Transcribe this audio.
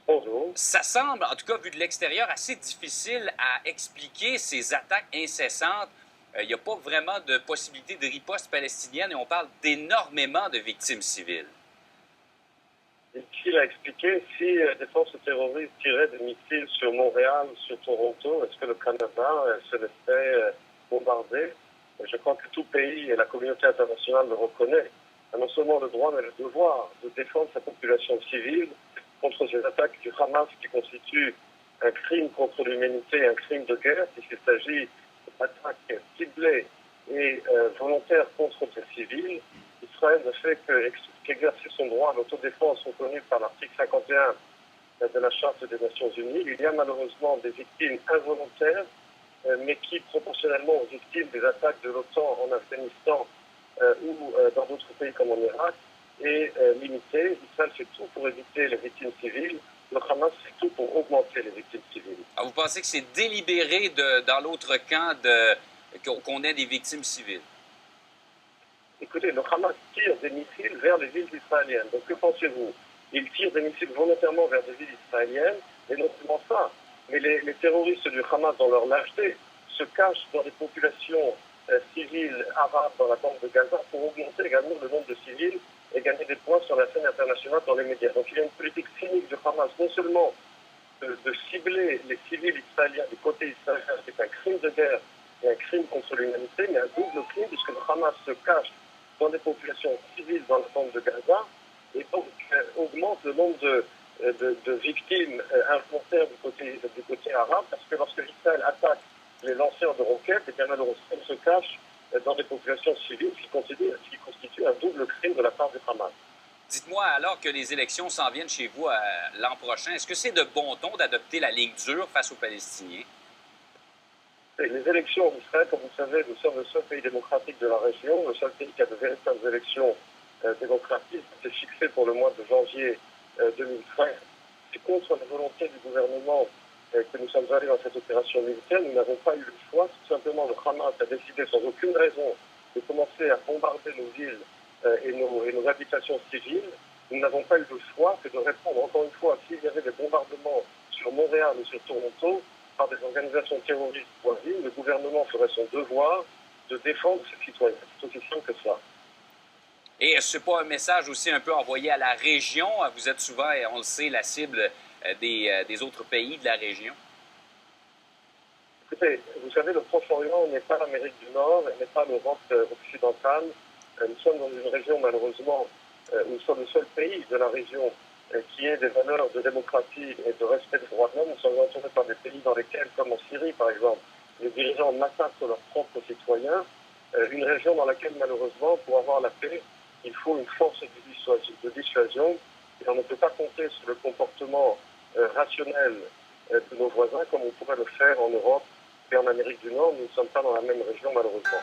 Bonjour. Ça semble, en tout cas vu de l'extérieur, assez difficile à expliquer ces attaques incessantes. Il n'y a pas vraiment de possibilité de riposte palestinienne et on parle d'énormément de victimes civiles. Difficile à expliquer si des forces terroristes tiraient des missiles sur Montréal, sur Toronto, est-ce que le Canada se laisserait bombarder? Je crois que tout pays et la communauté internationale le reconnaît. Non seulement le droit, mais le devoir de défendre sa population civile contre ces attaques du Hamas qui constituent un crime contre l'humanité, un crime de guerre, puisqu'il s'agit d'attaques ciblées et volontaires contre des civils. Israël ne fait qu'exercer son droit à l'autodéfense reconnu par l'article 51 de la Charte des Nations Unies. Il y a malheureusement des victimes involontaires, mais qui, proportionnellement aux victimes des attaques de l'OTAN en Afghanistan ou dans d'autres pays comme en Irak, est limitée. Israël fait tout pour éviter les victimes civiles. Le Hamas fait tout pour augmenter les victimes civiles. Alors, vous pensez que c'est délibéré dans l'autre camp qu'on ait des victimes civiles? Écoutez, le Hamas tire des missiles vers les villes israéliennes. Donc que pensez-vous? Il tire des missiles volontairement vers des villes israéliennes, et non seulement ça, mais les terroristes du Hamas, dans leur lâcheté, se cachent dans des populations civiles arabes dans la bande de Gaza pour augmenter également le nombre de civils et gagner des points sur la scène internationale dans les médias. Donc il y a une politique cynique du Hamas, non seulement de cibler les civils israéliens du côté israélien, c'est un crime de guerre et un crime contre l'humanité, mais un double crime puisque le Hamas se cache dans des populations civiles dans la bande de Gaza et donc augmente le nombre de victimes involontaires du côté arabe, parce que lorsque Israël attaque les lanceurs de roquettes, et bien malheureusement, ils se cachent dans des populations civiles, ce qui constitue un double crime de la part du Hamas. Dites-moi, alors que les élections s'en viennent chez vous l'an prochain, est-ce que c'est de bon ton d'adopter la ligne dure face aux Palestiniens? Les élections en Israël, comme vous le savez, nous sommes le seul pays démocratique de la région, le seul pays qui a de véritables élections démocratiques. C'est fixé pour le mois de janvier 2013. C'est contre la volonté du gouvernement que nous sommes allés dans cette opération militaire. Nous n'avons pas eu le choix. Tout simplement, le Hamas a décidé sans aucune raison de commencer à bombarder nos villes et nos habitations civiles. Nous n'avons pas eu le choix que de répondre, encore une fois, s'il y avait des bombardements sur Montréal ou sur Toronto, par des organisations terroristes voisines, le gouvernement ferait son devoir de défendre ses citoyens. C'est aussi simple que ça. Et ce n'est pas un message aussi un peu envoyé à la région? Vous êtes souvent, on le sait, la cible des autres pays de la région. Écoutez, vous savez, le Proche-Orient n'est pas l'Amérique du Nord, n'est pas l'Europe occidentale. Nous sommes dans une région, malheureusement, où nous sommes le seul pays de la région qui ait des valeurs de démocratie et de respect des droits de l'homme. Nous sommes entourés par des pays dans lesquels, comme en Syrie par exemple, les dirigeants massacrent leurs propres citoyens. Une région dans laquelle, malheureusement, pour avoir la paix, il faut une force de dissuasion. Et on ne peut pas compter sur le comportement rationnel de nos voisins comme on pourrait le faire en Europe et en Amérique du Nord. Nous ne sommes pas dans la même région, malheureusement.